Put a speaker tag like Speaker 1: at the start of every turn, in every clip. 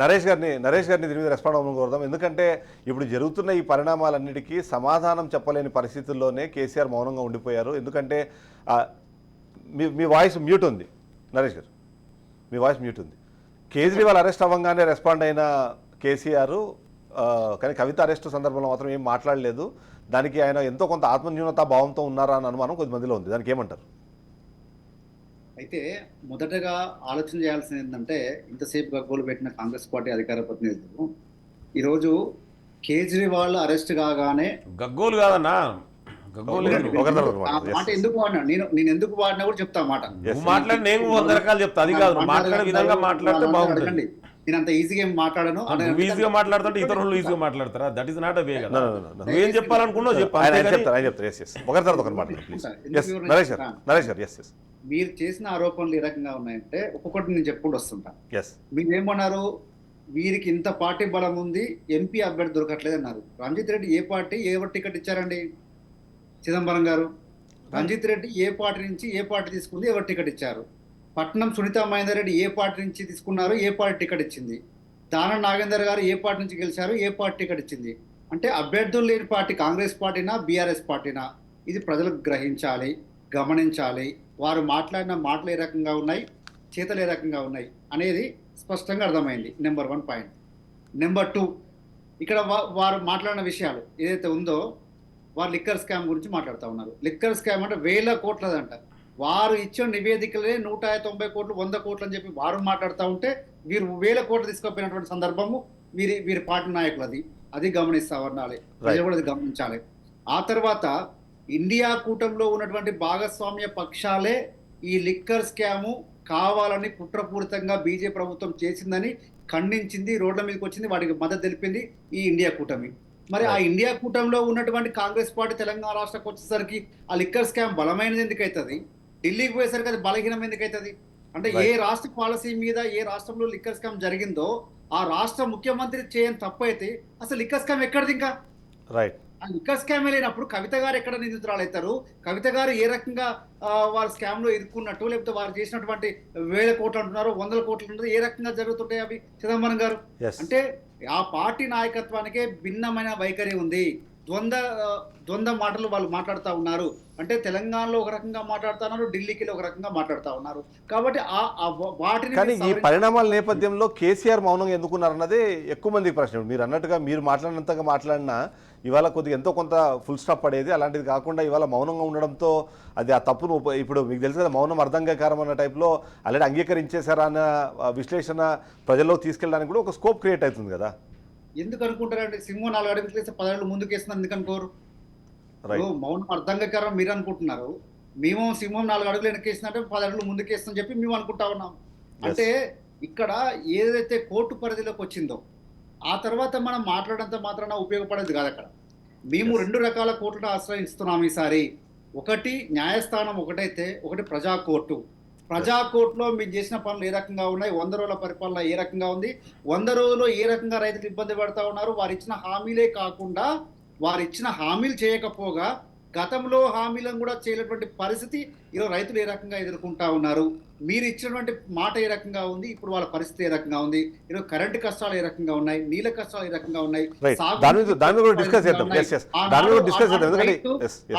Speaker 1: నరేష్ గారిని దీని మీద రెస్పాండ్ అవ్వడం కోరుదాం. ఎందుకంటే ఇప్పుడు జరుగుతున్న ఈ పరిణామాలన్నిటికీ సమాధానం చెప్పలేని పరిస్థితుల్లోనే కేసీఆర్ మౌనంగా ఉండిపోయారు. ఎందుకంటే ఆ, మీ వాయిస్ మ్యూట్ ఉంది నరేష్ గారు, మీ వాయిస్ మ్యూట్ ఉంది. కేజ్రీవాల్ అరెస్ట్ అవ్వగానే రెస్పాండ్ అయిన కేసీఆర్ కానీ కవిత అరెస్ట్ సందర్భంలో మాత్రం ఏం మాట్లాడలేదు. దానికి ఆయన ఎంతో కొంత ఆత్మన్యూనతా భావంతో ఉన్నారా అని అనుమానం కొద్దిమందిలో ఉంది. దానికి ఏమంటారు?
Speaker 2: అయితే మొదటగా ఆలోచన చేయాల్సింది ఏంటంటే, ఇంతసేపు గగ్గోలు పెట్టిన కాంగ్రెస్ పార్టీ అధికార ప్రతినిధులు ఈరోజు కేజ్రీవాల్ అరెస్ట్ కాగానే
Speaker 3: గగ్గోలు కాదన్నా, గగ్గోలు లేదు.
Speaker 1: ఒకరి తర్వాత ఒకరు
Speaker 2: ఆ
Speaker 1: మాట్లాడతారు.
Speaker 2: మాట
Speaker 1: Yes, yes.
Speaker 2: ఎందుకు వాడినా నేను ఎందుకు వాడినా కూడా చెప్తా మాట.
Speaker 3: నువ్వు మాట్లాడి నేను 100 రకాలు చెప్తా, అది కాదు. నువ్వు మాట్లాడే విధంగా మాట్లాడితే బాగుంటుంది.
Speaker 2: అడగండి. నేను అంత ఈజీగా ఏం మాట్లాడను.
Speaker 3: నువ్వు ఈజీగా మాట్లాడుతుంటే ఇతరులు ఈజీగా మాట్లాడతారా? దట్ ఈస్ నాట్ అ వే కదా.
Speaker 1: No, no, no, no.
Speaker 3: నువ్వేం చెప్పాలనుకున్నావు చెప్పు.
Speaker 1: ఆయన
Speaker 3: అంతేగాని
Speaker 1: చెప్తారు. ఎస్ ఎస్ ఒకరి తర్వాత ఒకరు మాట్లాడారు ప్లీజ్. ఎస్ నరేష్ గారు ఎస్ ఎస్
Speaker 2: మీరు చేసిన ఆరోపణలు ఏ రకంగా ఉన్నాయంటే ఒక్కొక్కటి నేను చెప్పుకుంటూ వస్తుంటా.
Speaker 1: ఎస్
Speaker 2: మీరేమన్నారు, వీరికి ఇంత పార్టీ బలం ఉంది, ఎంపీ అభ్యర్థి దొరకట్లేదు అన్నారు. రంజిత్ రెడ్డి ఏ పార్టీ ఎవరు టికెట్ ఇచ్చారండి? చిదంబరం గారు. రంజిత్ రెడ్డి ఏ పార్టీ నుంచి ఏ పార్టీ తీసుకుంది, ఎవరు టికెట్ ఇచ్చారు? పట్నం సునీతా మహేందర్ రెడ్డి ఏ పార్టీ నుంచి తీసుకున్నారు, ఏ పార్టీ టికెట్ ఇచ్చింది? దానం నాగేందర్ గారు ఏ పార్టీ నుంచి గెలిచారు, ఏ పార్టీ టికెట్ ఇచ్చింది? అంటే అభ్యర్థులు లేని పార్టీ కాంగ్రెస్ పార్టీనా బీఆర్ఎస్ పార్టీనా? ఇది ప్రజలకు గ్రహించాలి, గమనించాలి. వారు మాట్లాడిన మాటలు ఏ రకంగా ఉన్నాయి, చేతలు ఏ రకంగా ఉన్నాయి అనేది స్పష్టంగా అర్థమైంది. Number 1 point. నెంబర్ 2, ఇక్కడ వారు మాట్లాడిన విషయాలు ఏదైతే ఉందో, వారు లిక్కర్ స్కామ్ గురించి మాట్లాడుతూ ఉన్నారు. లిక్కర్ స్కామ్ అంటే 1000 కోట్లదంట. వారు ఇచ్చిన నివేదికలే 190 కోట్లు 100 కోట్లు అని చెప్పి వారు మాట్లాడుతూ ఉంటే, వీరు 1000 కోట్లు తీసుకుపోయినటువంటి సందర్భము వీరి పార్టీ నాయకులు అది గమనిస్తా ఉండాలి. ప్రజలు కూడా అది గమనించాలి. ఆ తర్వాత ఇండియా కూటమిలో ఉన్నటువంటి భాగస్వామ్య పక్షాలే ఈ లిక్కర్ స్కాము కావాలని కుట్రపూరితంగా బీజేపీ ప్రభుత్వం చేసిందని ఖండించింది, రోడ్ల మీదకి వచ్చింది, వాటికి మద్దతు తెలిపింది ఈ ఇండియా కూటమి. మరి ఆ ఇండియా కూటమిలో ఉన్నటువంటి కాంగ్రెస్ పార్టీ తెలంగాణ రాష్ట్రానికి వచ్చేసరికి ఆ లిక్కర్ స్కామ్ బలమైనది ఎందుకు అవుతుంది? ఢిల్లీకి పోయేసరికి అది బలహీనం ఎందుకు అవుతుంది? అంటే ఏ రాష్ట్ర పాలసీ మీద ఏ రాష్ట్రంలో లిక్కర్ స్కామ్ జరిగిందో ఆ రాష్ట్ర ముఖ్యమంత్రి చేయని తప్పు అయితే అసలు లిక్కర్ స్కామ్ ఎక్కడిది? ఇంకా
Speaker 1: రైట్.
Speaker 2: ఆ లిక్కర్ స్కామ్ లేనప్పుడు కవిత గారు ఎక్కడ నిందితురాలు అవుతారు? కవిత గారు ఏ రకంగా వారు స్కామ్ లో ఇరుక్కున్నట్టు, లేకపోతే వారు చేసినటువంటి 1000 కోట్లు అంటున్నారు, 100 కోట్లు అంటున్నారు, ఏ రకంగా జరుగుతుంటాయి అవి? చిదంబరం గారు అంటే ఆ పార్టీ నాయకత్వానికే భిన్నమైన వైఖరి ఉంది. ద్వంద్వ మాటలు వాళ్ళు మాట్లాడుతూ ఉన్నారు. అంటే తెలంగాణలో ఒక రకంగా మాట్లాడుతున్నారు, ఢిల్లీకి ఒక రకంగా మాట్లాడుతూ ఉన్నారు. కాబట్టి వాటిని
Speaker 1: కానీ ఈ పరిణామాల నేపథ్యంలో కేసీఆర్ మౌనంగా ఎందుకున్నారన్నదే ఎక్కువ మందికి ప్రశ్న. మీరు అన్నట్టుగా మీరు మాట్లాడినంతగా మాట్లాడినా ఇవాళ కొద్దిగా ఎంతో కొంత ఫుల్ స్టాప్ పడేది. అలాంటిది కాకుండా ఇవాళ మౌనంగా ఉండడంతో అది ఆ తప్పును ఇప్పుడు మీకు తెలుసు కదా, మౌనం అర్ధంగకారం అన్న టైప్లో ఆల్రెడీ అంగీకరించేశారా అన్న విశ్లేషణ ప్రజల్లో తీసుకెళ్ళడానికి కూడా ఒక స్కోప్ క్రియేట్ అవుతుంది కదా.
Speaker 2: ఎందుకు అనుకుంటారంటే సింహం 4 అడుగులు వేస్తే 10 అడుగులు ముందుకు వేస్తున్నారు, ఎందుకు అనుకోరు? మౌనం అర్ధంగకారం మీరు అనుకుంటున్నారు, మేము సింహం 4 అడుగులు వెనకేసినట్టే 10 అడుగులు ముందుకేస్తాం చెప్పి మేము అనుకుంటా ఉన్నాం. అంటే ఇక్కడ ఏదైతే కోర్టు పరిధిలోకి వచ్చిందో ఆ తర్వాత మనం మాట్లాడంత మాత్రాన ఉపయోగపడేది కాదు. అక్కడ మేము 2 రకాల కోర్టును ఆశ్రయిస్తున్నాం ఈసారి. ఒకటి న్యాయస్థానం ఒకటైతే, ఒకటి ప్రజా కోర్టు. ప్రజా కోర్టులో మీరు చేసిన పనులు ఏ రకంగా ఉన్నాయి, 100 రోజుల పరిపాలన ఏ రకంగా ఉంది, 100 రోజుల్లో ఏ రకంగా రైతులు ఇబ్బంది పడతా ఉన్నారు, వారు ఇచ్చిన హామీలే కాకుండా వారు ఇచ్చిన హామీలు చేయకపోగా గతంలో హామీలను కూడా చేయనటువంటి పరిస్థితి ఈరోజు రైతులు ఏ రకంగా ఎదుర్కొంటా ఉన్నారు, మీరు ఇచ్చినటువంటి మాట ఏ రకంగా ఉంది, ఇప్పుడు వాళ్ళ పరిస్థితి ఏ రకంగా ఉంది, ఈరోజు కరెంటు కష్టాలు ఏ రకంగా ఉన్నాయి, నీళ్ళ కష్టాలు ఏ రకంగా ఉన్నాయి,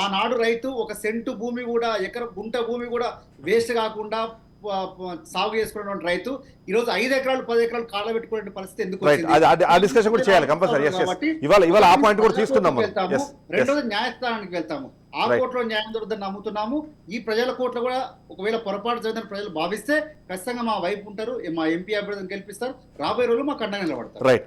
Speaker 2: ఆనాడు రైతు ఒక సెంటు భూమి కూడా గుంట భూమి కూడా వేస్ట్ కాకుండా సాగు చేసుకున్నటువంటి రైతు ఈరోజు 5 ఎకరాలు 10 ఎకరాలు కాళ్ళ పెట్టుకునే పరిస్థితి ఎందుకు
Speaker 1: వచ్చింది?
Speaker 2: రెండోది న్యాయస్థానానికి వెళ్తాము. ఆ కోర్టులో న్యాయం దొరుకుతుందని నమ్ముతున్నాము. ఈ ప్రజల కోర్టులో కూడా ఒకవేళ పొరపాటు జరిగిందని ప్రజలు భావిస్తే ఖచ్చితంగా మా వైపు ఉంటారు, మా ఎంపీ అభ్యర్థిని గెలిపిస్తారు, రాబోయే రోజులు మా కండ నిలబడతారు.
Speaker 1: రైట్.